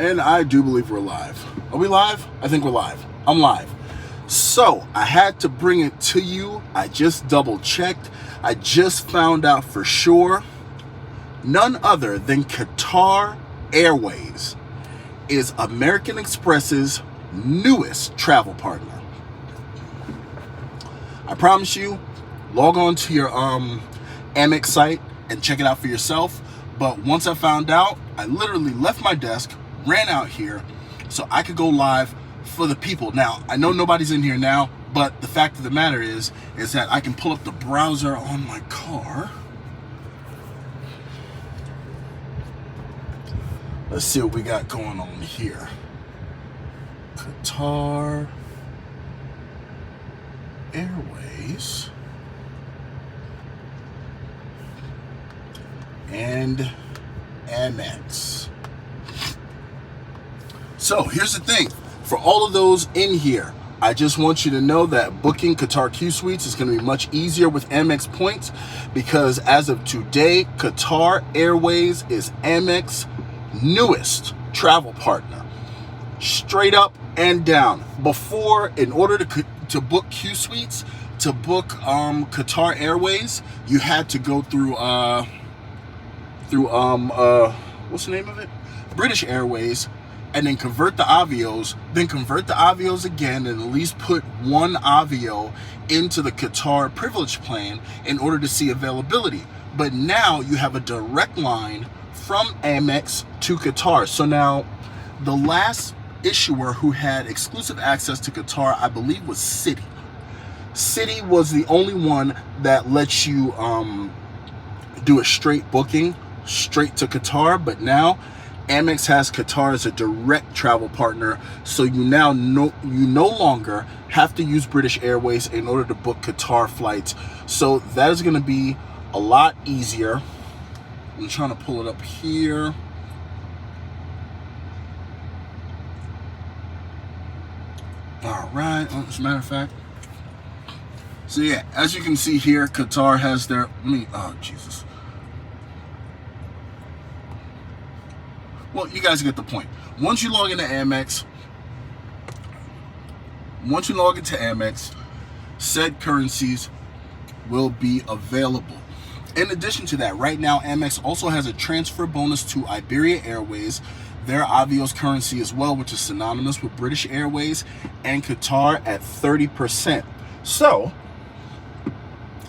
And I do believe we're live. Are we live? I think we're live. I'm live. So I had to bring it to you. I just double checked. I just found out for sure. None other than Qatar Airways is American Express's newest travel partner. I promise you, log on to your Amex site and check it out for yourself. But once I found out, I literally left my desk, ran out here so I could go live for the people. Now, I know nobody's in here now, but the fact of the matter is that I can pull up the browser on my car. Let's see what we got going on here. Qatar Airways and Amex. So here's the thing, for all of those in here, I just want you to know that booking Qatar QSuites is going to be much easier with Amex points, because as of today, Qatar Airways is Amex newest travel partner. Straight up and down. Before, in order to book QSuites, to book Qatar Airways, you had to go through what's the name of it? British Airways, and then convert the avios, then convert the avios again, and at least put one avio into the Qatar privilege plan in order to see availability. But now you have a direct line from Amex to Qatar. So now the last issuer who had exclusive access to Qatar, I believe, was Citi. Citi was the only one that lets you do a straight booking straight to Qatar, but now Amex has Qatar as a direct travel partner, so you no longer have to use British Airways in order to book Qatar flights. So that is going to be a lot easier. I'm trying to pull it up here. All right, as a matter of fact. So yeah, as you can see here, Qatar has their, oh Jesus. Well, you guys get the point. Once you log into Amex, said currencies will be available. In addition to that, right now, Amex also has a transfer bonus to Iberia Airways, their Avios currency as well, which is synonymous with British Airways and Qatar at 30%. So,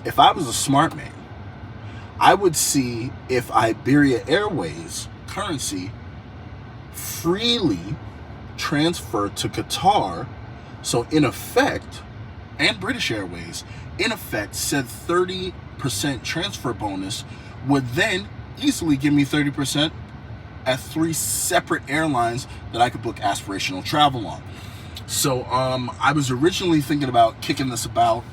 if I was a smart man, I would see if Iberia Airways currency freely transferred to Qatar. So in effect, and British Airways, in effect, said 30% transfer bonus would then easily give me 30% at 3 separate airlines that I could book aspirational travel on. So I was originally thinking about kicking this about,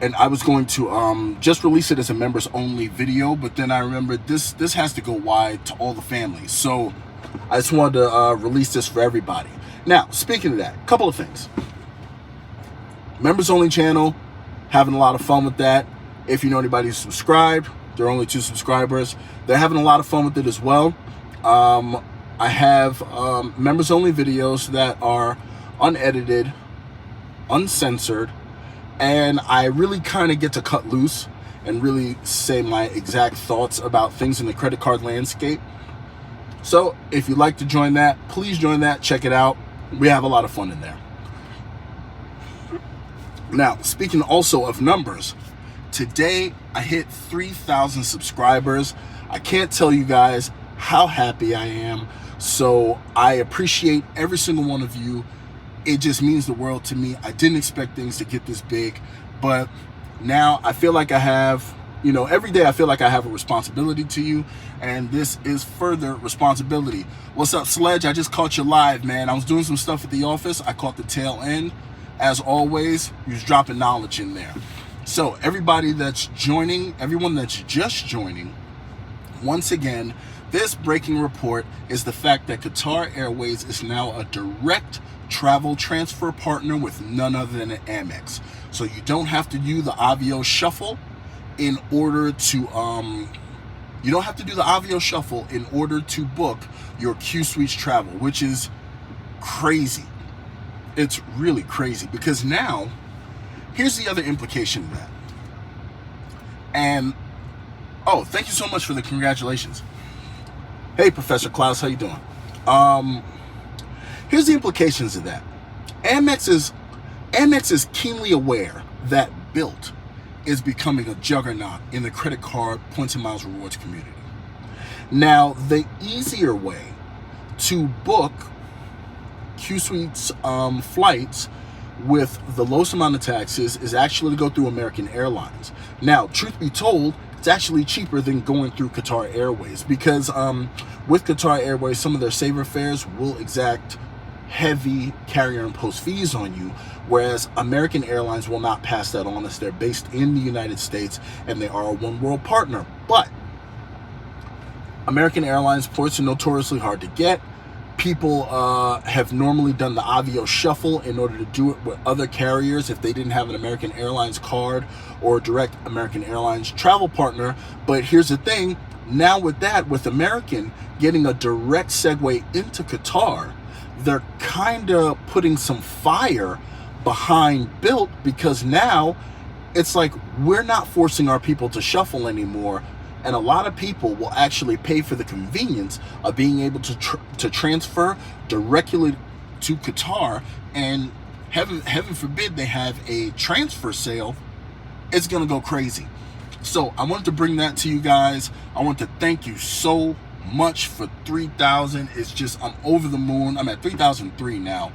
and I was going to just release it as a members only video, but then I remembered this has to go wide to all the families. So I just wanted to release this for everybody. Now, speaking of that, a couple of things. Members only channel, having a lot of fun with that. If you know anybody who's subscribed, there are only 2 subscribers. They're having a lot of fun with it as well. I have members only videos that are unedited, uncensored, and I really kind of get to cut loose and really say my exact thoughts about things in the credit card landscape. So if you'd like to join that, please join that. Check it out. We have a lot of fun in there. Now, speaking also of numbers, today I hit 3,000 subscribers. I can't tell you guys how happy I am. So I appreciate every single one of you. It just means the world to me. I didn't expect things to get this big, but now I feel like I have, every day I feel like I have a responsibility to you, and this is further responsibility. What's up, Sledge? I just caught you live, man. I was doing some stuff at the office. I caught the tail end. As always, you was dropping knowledge in there. So everybody that's joining, everyone that's just joining, once again, this breaking report is the fact that Qatar Airways is now a direct travel transfer partner with none other than Amex. So you don't have to do the Avio shuffle in order to You don't have to do the Avio Shuffle in order to book your QSuites travel, which is crazy. It's really crazy, because now, here's the other implication of that. And, oh, thank you so much for the congratulations. Hey, Professor Klaus, how you doing? Here's the implications of that. Amex is keenly aware that Bilt is becoming a juggernaut in the credit card points and miles rewards community. Now, the easier way to book QSuites flights with the lowest amount of taxes is actually to go through American Airlines. Now, truth be told, it's actually cheaper than going through Qatar Airways, because with Qatar Airways, some of their saver fares will exact heavy carrier imposed fees on you, whereas American Airlines will not pass that on, as they're based in the United States and they are a one world partner. But American Airlines ports are notoriously hard to get. People have normally done the Avio Shuffle in order to do it with other carriers if they didn't have an American Airlines card or a direct American Airlines travel partner. But here's the thing, now with that, with American getting a direct segue into Qatar, they're kind of putting some fire behind Bilt, because now it's like, we're not forcing our people to shuffle anymore. And a lot of people will actually pay for the convenience of being able to transfer directly to Qatar. And heaven forbid they have a transfer sale, it's going to go crazy. So I wanted to bring that to you guys. I want to thank you so much for 3,000. It's just, I'm over the moon. I'm at 3,003 now.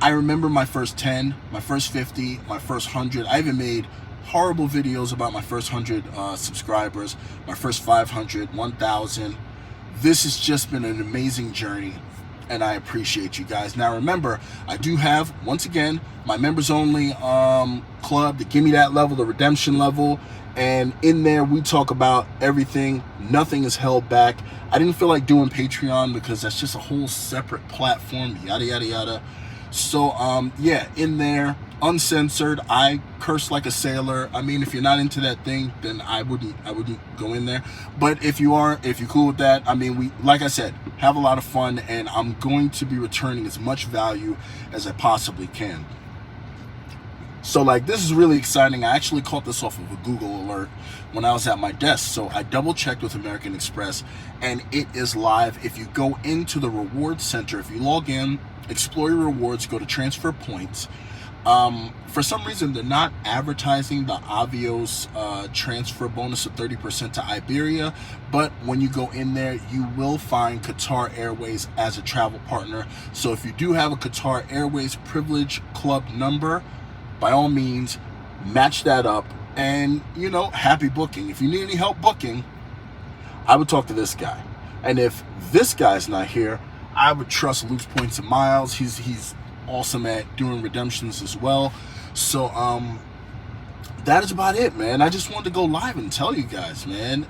I remember my first 10, my first 50, my first 100. I even made horrible videos about my first 100 subscribers, my first 500, 1,000. This has just been an amazing journey, and I appreciate you guys. Now remember, I do have, once again, my members only club, the Gimme That level, the redemption level, and in there we talk about everything. Nothing is held back. I didn't feel like doing Patreon because that's just a whole separate platform, yada yada yada. So yeah, in there, uncensored, I curse like a sailor. I mean, if you're not into that thing, then I wouldn't go in there. But if you are, if you're cool with that, I mean, we, like I said, have a lot of fun, and I'm going to be returning as much value as I possibly can. So like, this is really exciting. I actually caught this off of a Google alert when I was at my desk. So I double checked with American Express, and it is live. If you go into the rewards center, if you log in, explore your rewards, go to transfer points. For some reason, they're not advertising the Avio's transfer bonus of 30% to Iberia, but when you go in there, you will find Qatar Airways as a travel partner. So if you do have a Qatar Airways Privilege Club number, by all means, match that up, and, you know, happy booking. If you need any help booking, I would talk to this guy. And if this guy's not here, I would trust Luke's Points and Miles. He's awesome at doing redemptions as well. So that is about it, man. I just wanted to go live and tell you guys, man,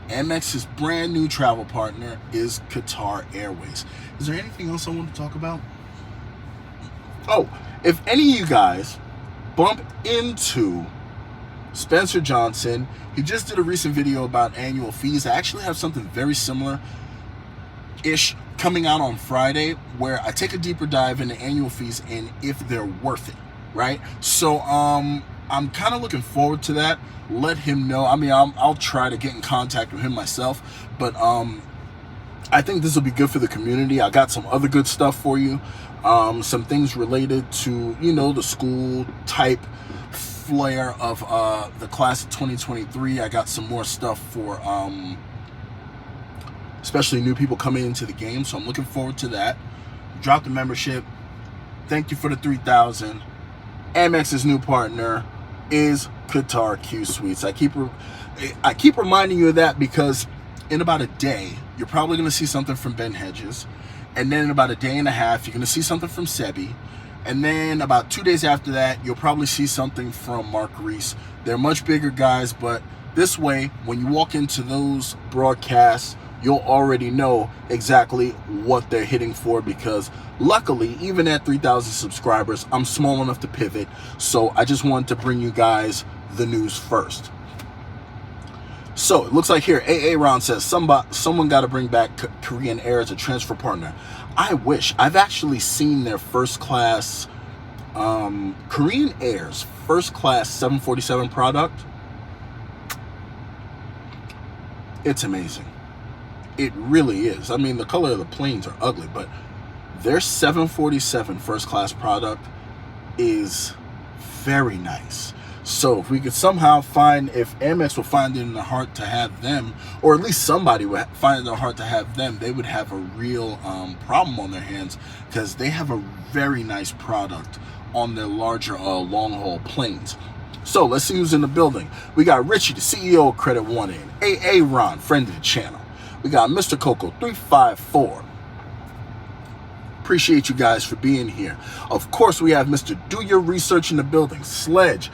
Amex's brand new travel partner is Qatar Airways. Is there anything else I want to talk about? Oh, if any of you guys bump into Spencer Johnson, he just did a recent video about annual fees. I actually have something very similar-ish coming out on Friday, where I take a deeper dive into annual fees and if they're worth it, right? So I'm kind of looking forward to that. Let him know. I mean, I'll try to get in contact with him myself, but I think this will be good for the community. I got some other good stuff for you. Some things related to, you know, the school type flair of the class of 2023. I got some more stuff for especially new people coming into the game, so I'm looking forward to that. Drop the membership. Thank you for the 3,000. Amex's new partner is Qatar QSuites. I keep reminding you of that because in about a day, you're probably going to see something from Ben Hedges. And then in about a day and a half, you're going to see something from Sebi. And then about 2 days after that, you'll probably see something from Mark Reese. They're much bigger guys, but this way, when you walk into those broadcasts, you'll already know exactly what they're hitting for, because luckily, even at 3,000 subscribers, I'm small enough to pivot. So I just wanted to bring you guys the news first. So it looks like here, Ron says someone got to bring back Korean Air as a transfer partner. I wish. I've actually seen their first class, Korean Air's first class 747 product. It's amazing. It really is. I mean, the color of the planes are ugly, but their 747 first class product is very nice. So if we could somehow find, if Amex would find it in their heart to have them, or at least somebody would find it in their heart to have them, they would have a real problem on their hands, because they have a very nice product on their larger long-haul planes. So let's see who's in the building. We got Richie, the CEO of Credit One in. AA Ron, friend of the channel. We got Mr. Coco 354. Appreciate you guys for being here. Of course, we have Mr. Do Your Research in the building. Sledge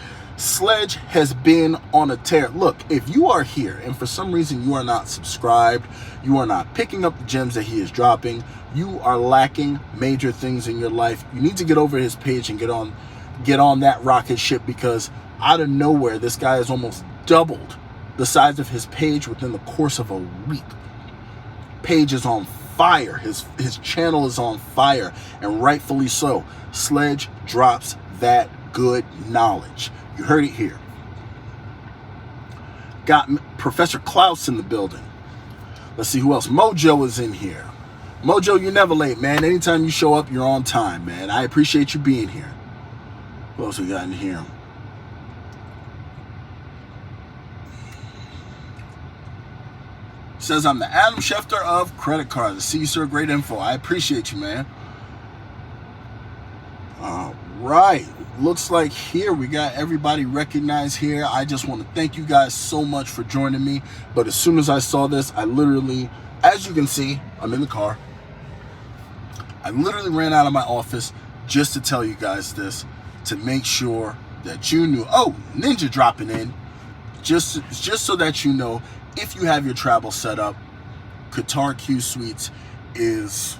has been on a tear. Look, if you are here and for some reason you are not subscribed, you are not picking up the gems that he is dropping, you are lacking major things in your life, you need to get over his page and get on that rocket ship, because out of nowhere, this guy has almost doubled the size of his page within the course of a week. Page is on fire. His channel is on fire, and rightfully so. Sledge drops that good knowledge. You heard it here. Got Professor Klaus in the building. Let's see who else. Mojo is in here. Mojo, you're never late, man. Anytime you show up, you're on time, man. I appreciate you being here. Who else we got in here? Says, I'm the Adam Schefter of credit cards. I see you, sir. Great info. I appreciate you, man. All right. Looks like here we got everybody recognized here. I just want to thank you guys so much for joining me. But as soon as I saw this, I literally, as you can see, I'm in the car. I literally ran out of my office just to tell you guys this, to make sure that you knew. Oh, Ninja dropping in. Just so that you know, if you have your travel set up, Qatar QSuites is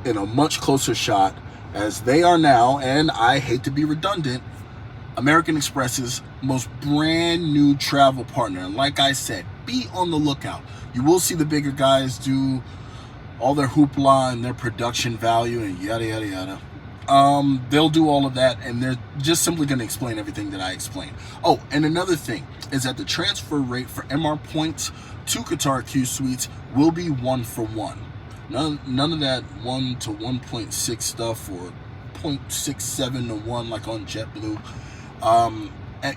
in a much closer shot, as they are now, and I hate to be redundant, American Express's most brand new travel partner. And like I said, be on the lookout. You will see the bigger guys do all their hoopla and their production value and yada, yada, yada. They'll do all of that, and they're just simply going to explain everything that I explained. Oh, and another thing is that the transfer rate for MR points to Qatar QSuites will be 1-for-1. None of that 1 to 1.6 stuff, or 0.67 to 1 like on JetBlue.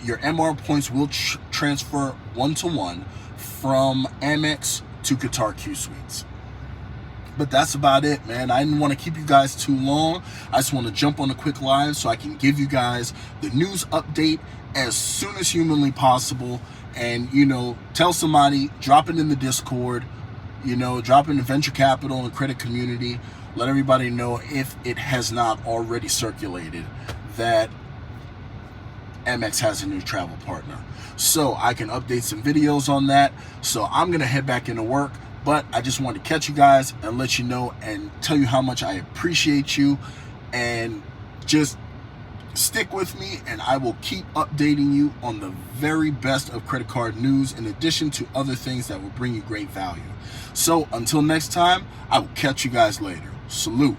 Your MR points will transfer 1-to-1 from Amex to Qatar QSuites. But that's about it, man. I didn't want to keep you guys too long. I just want to jump on a quick live so I can give you guys the news update as soon as humanly possible. And, tell somebody, drop it in the Discord, drop it in the venture capital and credit community. Let everybody know, if it has not already circulated, that Amex has a new travel partner. So I can update some videos on that. So I'm going to head back into work. But I just wanted to catch you guys and let you know and tell you how much I appreciate you. And just stick with me, and I will keep updating you on the very best of credit card news, in addition to other things that will bring you great value. So until next time, I will catch you guys later. Salute.